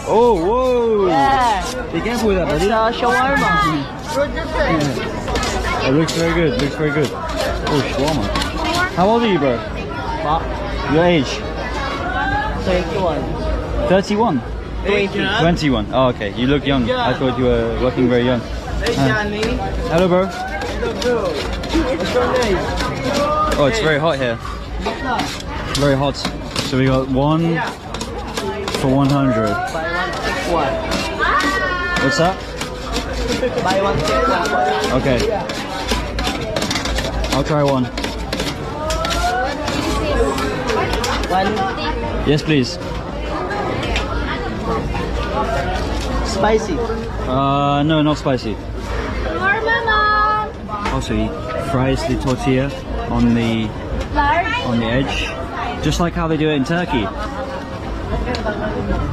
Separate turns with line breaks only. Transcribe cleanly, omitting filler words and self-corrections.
Oh, whoa!
Yeah.
Be careful with that,
It's
buddy.
shawarma.
It looks very good. Looks very good. Oh, shawarma. How old are you, bro?
What?
Your age?
21.
31.
20.
21. Oh, okay. You look young. I thought you were looking very young.
Hey, Johnny.
Hello, bro.
Hello, bro. What's your name?
Oh, it's very hot here. Very hot. So we got one for 100.
Buy one, take one.
What's that?
Buy one, take one.
Okay. I'll try one.
One.
Yes, please.
Spicy.
No, not spicy.
Shawarma, Mom.
Also, he fries the tortilla on the
Large.
edge, just like how they do it in Turkey.